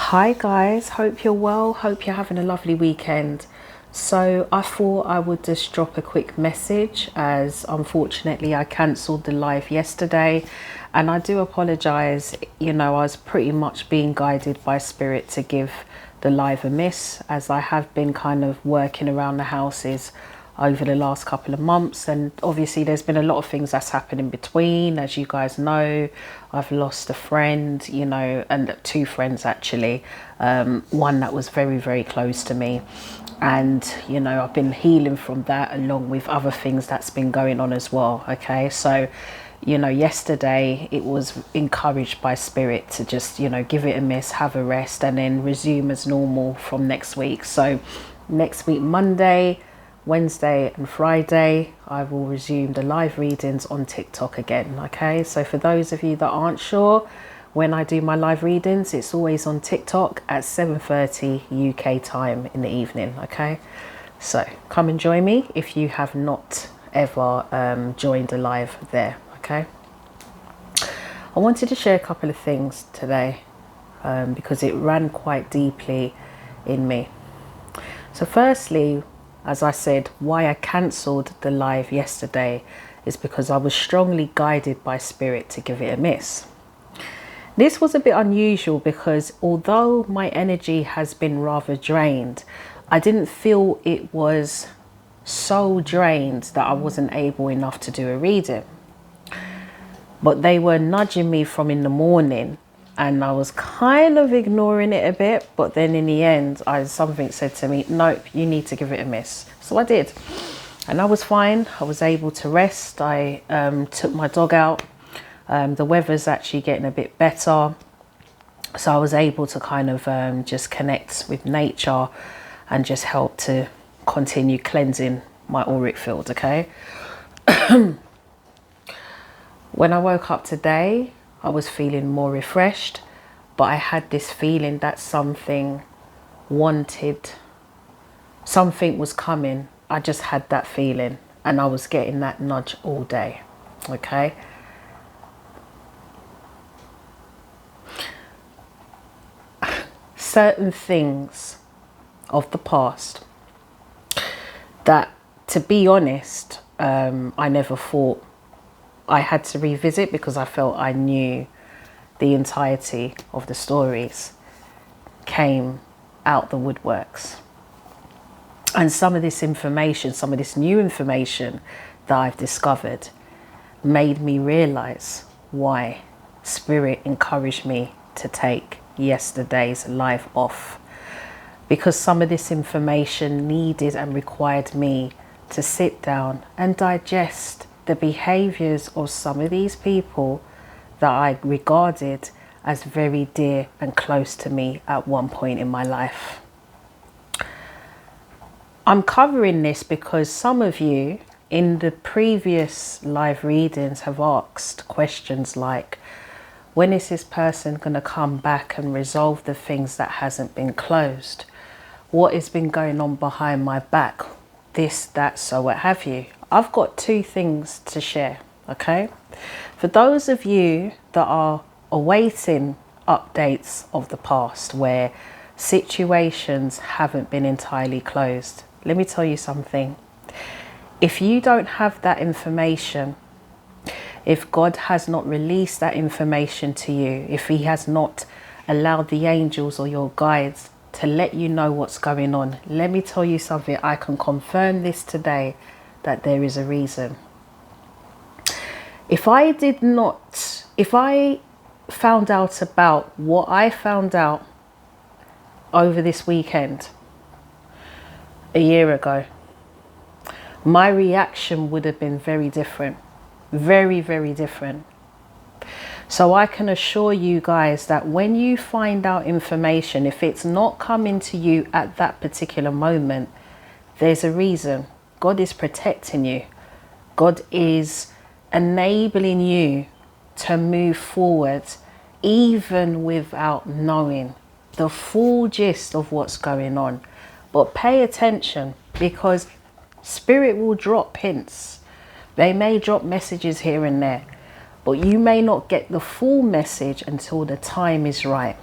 Hi guys, hope you're well, hope you're having a lovely weekend. So I thought I would just drop a quick message as unfortunately I cancelled the live yesterday, and I do apologise. I was pretty much being guided by spirit to give the live a miss, as I have been kind of working around the houses over the last couple of months, and obviously there's been a lot of things that's happened in between. As you guys know, I've lost a friend, and two friends actually, one that was very, very close to me, and I've been healing from that along with other things that's been going on as well. Okay, so yesterday it was encouraged by spirit to just give it a miss, have a rest, and then resume as normal from next week. So next week, Monday, Wednesday and Friday, I will resume the live readings on TikTok again. Okay, so for those of you that aren't sure, when I do my live readings, it's always on TikTok at 7:30 UK time in the evening. Okay, so come and join me if you have not ever joined a live there. Okay, I wanted to share a couple of things today because it ran quite deeply in me. So firstly, as I said, why I cancelled the live yesterday is because I was strongly guided by spirit to give it a miss. This was a bit unusual because although my energy has been rather drained, I didn't feel it was so drained that I wasn't able enough to do a reading. But they were nudging me from in the morning, and I was kind of ignoring it a bit, but then in the end something said to me, nope, you need to give it a miss. So I did, and I was fine. I was able to rest. I took my dog out. The weather's actually getting a bit better, so I was able to kind of just connect with nature and just help to continue cleansing my auric field. Okay. When I woke up today, I was feeling more refreshed, but I had this feeling that something was coming. I just had that feeling, and I was getting that nudge all day. Okay. Certain things of the past that, to be honest, I never thought I had to revisit because I felt I knew the entirety of the stories, came out the woodworks. And some of this information, some of this new information that I've discovered made me realize why spirit encouraged me to take yesterday's live off. Because some of this information needed and required me to sit down and digest the behaviors of some of these people that I regarded as very dear and close to me at one point in my life. I'm covering this because some of you in the previous live readings have asked questions like, when is this person going to come back and resolve the things that hasn't been closed? What has been going on behind my back? This, that, so what have you. I've got two things to share. Okay, for those of you that are awaiting updates of the past where situations haven't been entirely closed, let me tell you something. If you don't have that information, if God has not released that information to you, if he has not allowed the angels or your guides to let you know what's going on, let me tell you something. I can confirm this today, that there is a reason. If I found out about what I found out over this weekend a year ago, my reaction would have been very different. Very, very different. So I can assure you guys that when you find out information, if it's not coming to you at that particular moment, there's a reason. God is protecting you. God is enabling you to move forward even without knowing the full gist of what's going on. But pay attention, because spirit will drop hints. They may drop messages here and there, but you may not get the full message until the time is right.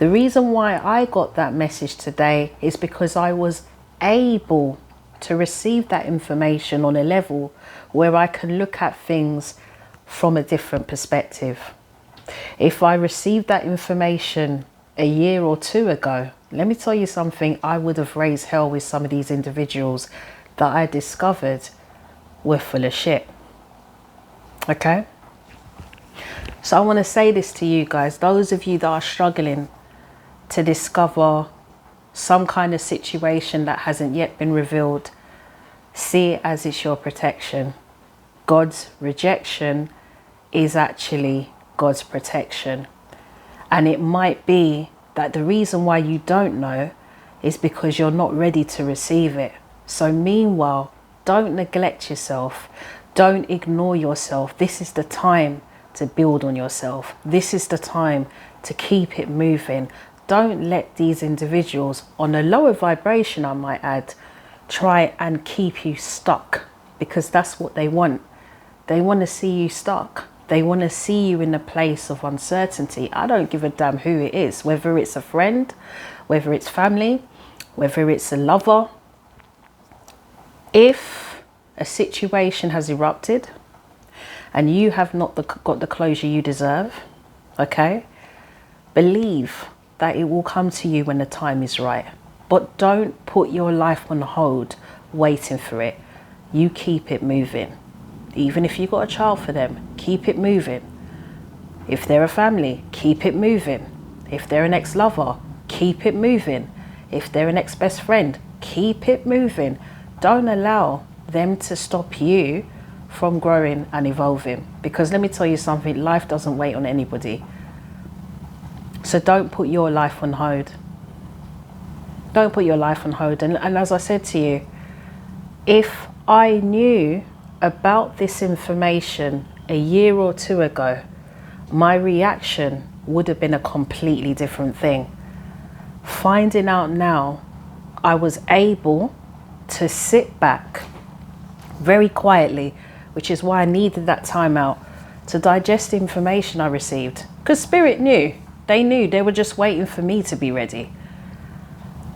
The reason why I got that message today is because I was able to receive that information on a level where I can look at things from a different perspective. If I received that information a year or two ago, let me tell you something, I would have raised hell with some of these individuals that I discovered were full of shit. Okay? So I want to say this to you guys, those of you that are struggling to discover some kind of situation that hasn't yet been revealed, see it as it's your protection. God's rejection is actually God's protection. And it might be that the reason why you don't know is because you're not ready to receive it. So meanwhile, don't neglect yourself. Don't ignore yourself. This is the time to build on yourself. This is the time to keep it moving. Don't let these individuals, on a lower vibration I might add, try and keep you stuck, because that's what they want. They want to see you stuck. They want to see you in a place of uncertainty. I don't give a damn who it is, whether it's a friend, whether it's family, whether it's a lover. If a situation has erupted and you have not got the closure you deserve, okay, believe that it will come to you when the time is right. But don't put your life on hold waiting for it. You keep it moving. Even if you've got a child for them, keep it moving. If they're a family, keep it moving. If they're an ex-lover, keep it moving. If they're an ex-best friend, keep it moving. Don't allow them to stop you from growing and evolving. Because let me tell you something, life doesn't wait on anybody. So don't put your life on hold. Don't put your life on hold. And as I said to you, if I knew about this information a year or two ago, my reaction would have been a completely different thing. Finding out now, I was able to sit back very quietly, which is why I needed that time out to digest the information I received. Because Spirit knew. They knew. They were just waiting for me to be ready.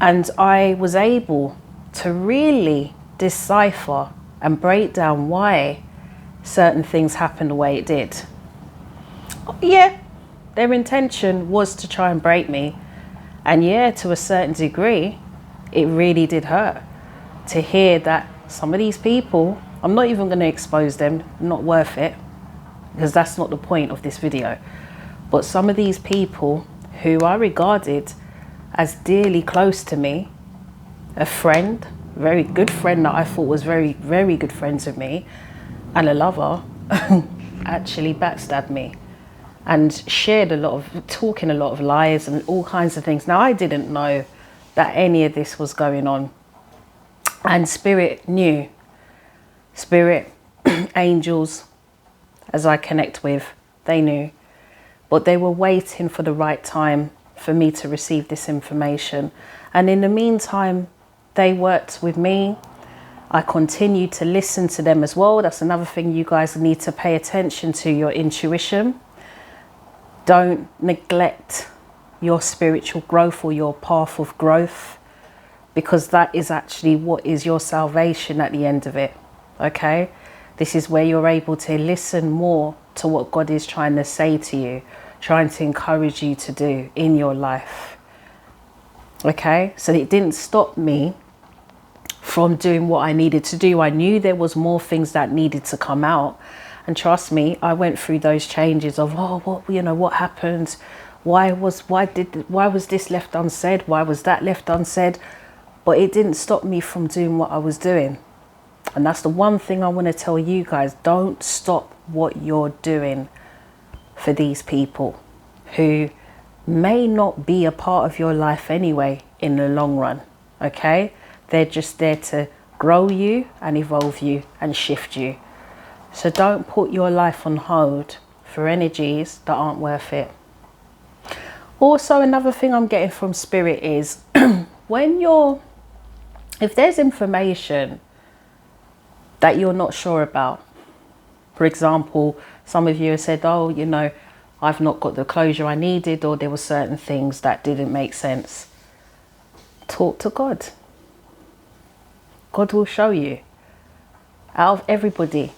And I was able to really decipher and break down why certain things happened the way it did. Yeah, their intention was to try and break me. And yeah, to a certain degree, it really did hurt to hear that some of these people, I'm not even going to expose them, not worth it, because that's not the point of this video. But some of these people who I regarded as dearly close to me, a friend, very good friend that I thought was very, very good friends with me, and a lover, actually backstabbed me and shared talking a lot of lies and all kinds of things. Now, I didn't know that any of this was going on. And Spirit knew. Spirit, angels, as I connect with, they knew. But they were waiting for the right time for me to receive this information. And in the meantime, they worked with me. I continued to listen to them as well. That's another thing you guys need to pay attention to, your intuition. Don't neglect your spiritual growth or your path of growth, because that is actually what is your salvation at the end of it. Okay? This is where you're able to listen more to what God is trying to say to you, trying to encourage you to do in your life. Okay? So it didn't stop me from doing what I needed to do. I knew there was more things that needed to come out. And trust me, I went through those changes of, what happened? Why was this left unsaid? Why was that left unsaid? But it didn't stop me from doing what I was doing. And that's the one thing I want to tell you guys. Don't stop what you're doing for these people who may not be a part of your life anyway in the long run. Okay? They're just there to grow you and evolve you and shift you. So don't put your life on hold for energies that aren't worth it. Also, another thing I'm getting from Spirit is if there's information that you're not sure about, for example, some of you have said, I I've not got the closure I needed, or there were certain things that didn't make sense. Talk to God. God will show you. Out of everybody,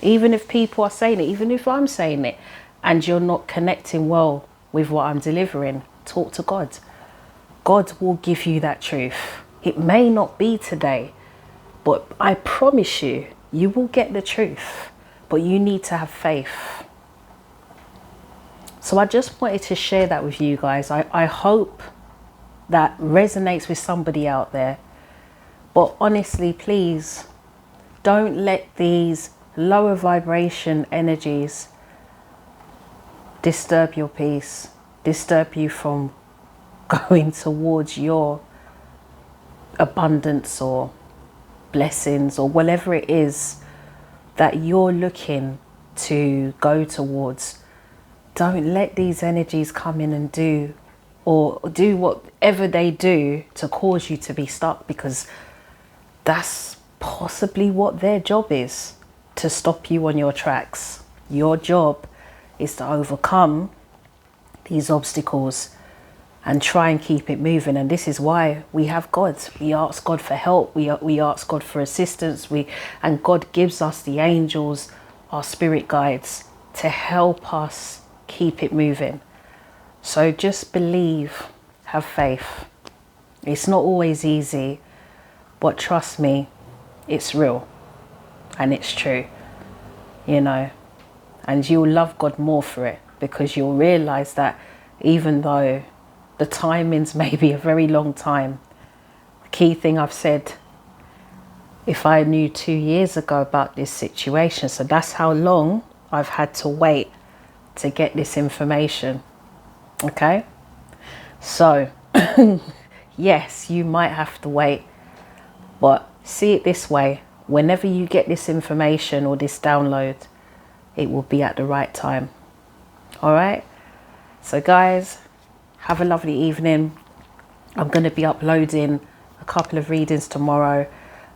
even if people are saying it, even if I'm saying it, and you're not connecting well with what I'm delivering, talk to God. God will give you that truth. It may not be today, but I promise you, you will get the truth. But you need to have faith. So I just wanted to share that with you guys. I hope that resonates with somebody out there. But honestly, please, don't let these lower vibration energies disturb your peace, disturb you from going towards your abundance or blessings or whatever it is that you're looking to go towards. Don't let these energies come in and do whatever they do to cause you to be stuck, because that's possibly what their job is, to stop you on your tracks. Your job is to overcome these obstacles and try and keep it moving. And this is why we have God. We ask God for help. We ask God for assistance. And God gives us the angels, our spirit guides, to help us keep it moving. So just believe, have faith. It's not always easy, but trust me, it's real and it's true, you know, and you'll love God more for it, because you'll realize that even though the timings may be a very long time, the key thing I've said, if I knew 2 years ago about this situation, so that's how long I've had to wait to get this information. Okay, so yes, you might have to wait, but see it this way: whenever you get this information or this download, it will be at the right time. All right, so guys, have a lovely evening. I'm going to be uploading a couple of readings tomorrow,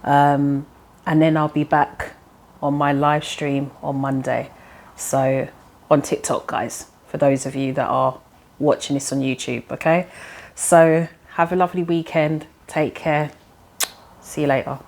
and then I'll be back on my live stream on Monday. So on TikTok, guys, for those of you that are watching this on YouTube. Okay, so have a lovely weekend. Take care. See you later.